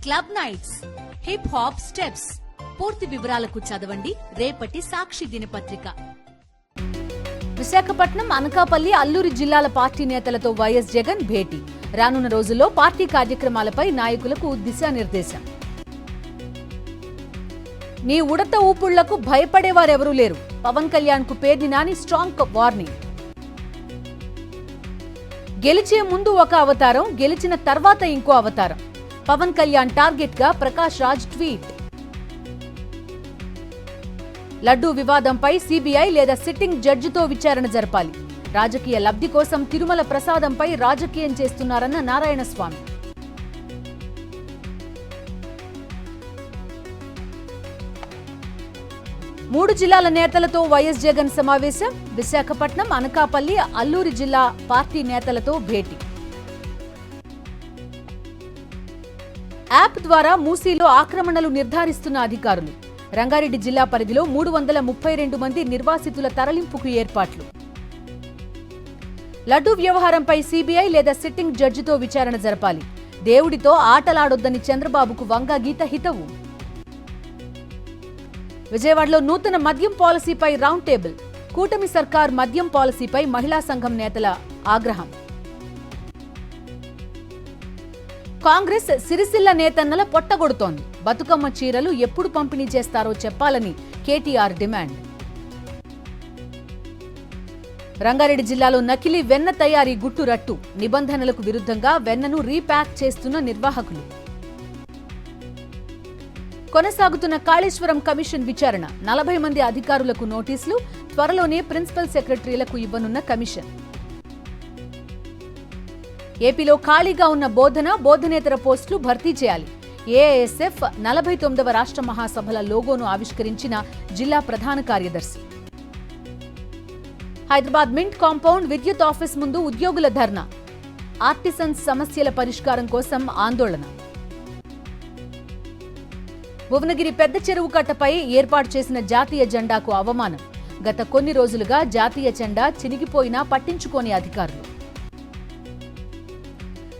Club nights, hip hop steps. పూర్తి వివరాలకు చదవండి రేపటి సాక్షి దినపత్రిక. విశాఖపట్నం, అనకాపల్లి, అల్లూరి జిల్లాల పార్టీ నేతలతో వైఎస్ జగన్ భేటీ. రానున్న రోజుల్లో పార్టీ కార్యక్రమాలపై నాయకులకు దిశానిర్దేశం. నీ ఉడత ఊపుళ్లకు భయపడేవారెవరూ లేరు. పవన్ కళ్యాణ్ కు పేర్ని నాని స్ట్రాంగ్ వార్నింగ్. గెలిచే ముందు ఒక అవతారం, గెలిచిన తర్వాత ఇంకో అవతారం. పవన్ కళ్యాణ్ టార్గెట్ గా ప్రకాష్ రాజ్ ట్వీట్. లడ్డూ వివాదంపై సీబీఐ లేదా సిట్టింగ్ జడ్జితో విచారణ జరపాలి. రాజకీయ లబ్ధి కోసం తిరుమల ప్రసాదంపై రాజకీయం చేస్తున్నారన్న నారాయణస్వామి. మూడు జిల్లాల నేతలతో వైఎస్ జగన్ సమావేశం. విశాఖపట్నం, అనకాపల్లి, అల్లూరి జిల్లా పార్టీ నేతలతో భేటీ. యాప్ ద్వారా మూసీలో ఆక్రమణలు నిర్ధారిస్తున్న అధికారులు. రంగారెడ్డి జిల్లా పరిధిలో 332 మంది నిర్వాసితుల తరలింపుకు ఏర్పాట్లు. లడ్డూ వ్యవహారంపై సీబీఐ లేదా సిట్టింగ్ జడ్జితో విచారణ జరపాలి. దేవుడితో ఆటలాడొద్దని చంద్రబాబుకు వంగా గీత హితవు. విజయవాడలో నూతన మద్యం పాలసీపై రౌండ్ టేబుల్. కూటమి సర్కార్ మద్యం పాలసీపై మహిళా సంఘం నేతల ఆగ్రహం. కాంగ్రెస్ సిరిసిల్ల నేతన్నల పొట్టగొడుతోంది. బతుకమ్మ చీరలు ఎప్పుడు పంపిణీ చేస్తారో చెప్పాలని కేటీఆర్ డిమాండ్. రంగారెడ్డి జిల్లాలో నకిలీ వెన్న తయారీ గుట్టురట్టు. నిబంధనలకు విరుద్ధంగా వెన్నను రీప్యాక్ చేస్తున్న నిర్వాహకులు. కొనసాగుతున్న కాళేశ్వరం కమిషన్ విచారణ. 40 మంది అధికారులకు నోటీసులు. త్వరలోనే ప్రిన్సిపల్ సెక్రటరీలకు ఇవ్వనున్న కమిషన్. ఏపీలో ఖాళీగా ఉన్న బోధనేతర పోస్టులు భర్తీ చేయాలి. ఏఐఎస్ఎఫ్ 49వ రాష్ట్ర మహాసభల లోగోను ఆవిష్కరించిన జిల్లా ప్రధాన కార్యదర్శి. హైదరాబాద్ మింట్ కాంపౌండ్ విద్యుత్ ఆఫీస్ ముందు ఉద్యోగుల ధర్నా. ఆర్టిసన్స్ సమస్యల పరిష్కారం కోసం ఆందోళన. భువనగిరి పెద్ద చెరువు కట్టపై ఏర్పాటు చేసిన జాతీయ జెండాకు అవమానం. గత కొన్ని రోజులుగా జాతీయ జెండా చినిగిపోయినా పట్టించుకోని అధికారులు.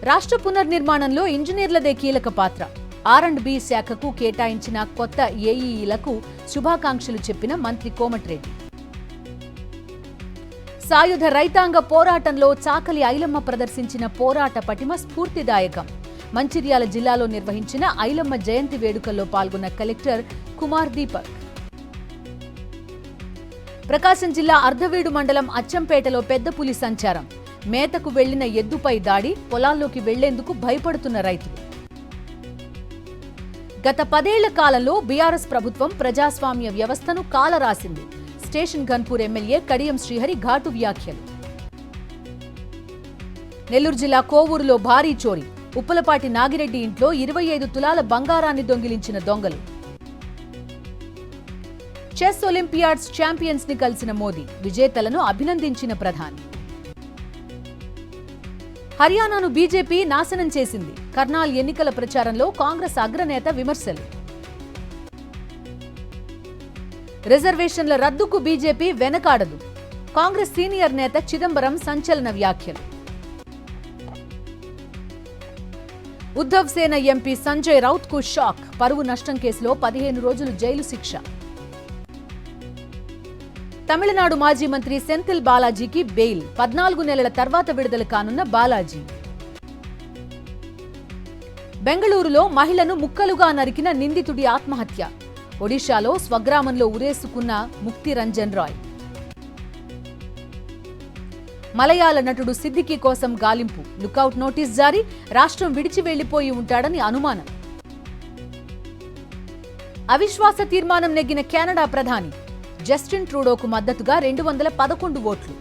రాష్ట్ర పునర్నిర్మాణంలో ఇంజనీర్లదే కీలక పాత్ర. R&B శాఖకు కేటాయించిన కొత్త ఏఈలకు శుభాకాంక్షలు చెప్పిన మంత్రి కోమటిరెడ్డి. సాయుధ రైతాంగ పోరాటంలో చాకలి ఐలమ్మ ప్రదర్శించిన పోరాట పటిమ స్ఫూర్తిదాయకం. మంచిర్యాల జిల్లాలో నిర్వహించిన ఐలమ్మ జయంతి వేడుకల్లో పాల్గొన్న కలెక్టర్ కుమార్ దీపక్. ప్రకాశం జిల్లా అర్ధవీడు మండలం అచ్చంపేటలో పెద్ద పులి సంచారం. మేతకు వెళ్లిన ఎద్దుపై దాడి. పొలాల్లోకి వెళ్లేందుకు భయపడుతున్న రైతులు. గత 10 ఏళ్ల కాలంలో బీఆర్ఎస్ ప్రభుత్వం ప్రజాస్వామ్య వ్యవస్థను కాలరాసింది. స్టేషన్ గన్పూర్ ఎమ్మెల్యే కడియం శ్రీహరి ఘాటు వ్యాఖ్యలు. నెల్లూరు జిల్లా కోవూరులో భారీ చోరీ. ఉప్పలపాటి నాగిరెడ్డి ఇంట్లో 25 తులాల బంగారాన్ని దొంగిలించిన దొంగలు. చెస్ ఒలింపియాడ్స్ ఛాంపియన్స్ ని కలిసిన మోదీ. విజేతలను అభినందించిన ప్రధాని. హర్యానాను బీజేపీ నాశనం చేసింది. కర్నాల్ ఎన్నికల ప్రచారంలో కాంగ్రెస్ అగ్రనేత విమర్శలు. రిజర్వేషన్ల రద్దుకు బీజేపీ వెనకాడదు. కాంగ్రెస్ సీనియర్ నేత చిదంబరం సంచలన వ్యాఖ్యలు. ఉద్ధవ్ సేన ఎంపీ సంజయ్ రౌత్ కు షాక్. పరువు నష్టం కేసులో 15 రోజులు జైలు శిక్ష. తమిళనాడు మాజీ మంత్రి సెంథిల్ బాలాజీకి బెయిల్. 14 నెలల తర్వాత విడుదల కానున్న బాలాజీ. బెంగళూరులో మహిళను ముక్కలుగా నరికిన నిందితుడి ఆత్మహత్య. ఒడిశాలో స్వగ్రామంలో ఉరేసుకున్న ముక్తి రంజన్ రాయ్. మలయాళ నటుడు సిద్దికీ కోసం గాలింపు. లుకౌట్ నోటీస్ జారీ. రాష్ట్రం విడిచి వెళ్లిపోయి ఉంటాడని అనుమానం. అవిశ్వాస తీర్మానం నెగ్గిన కెనడా ప్రధాని. జస్టిన్ ట్రూడోకు మద్దతుగా 211 ఓట్లు.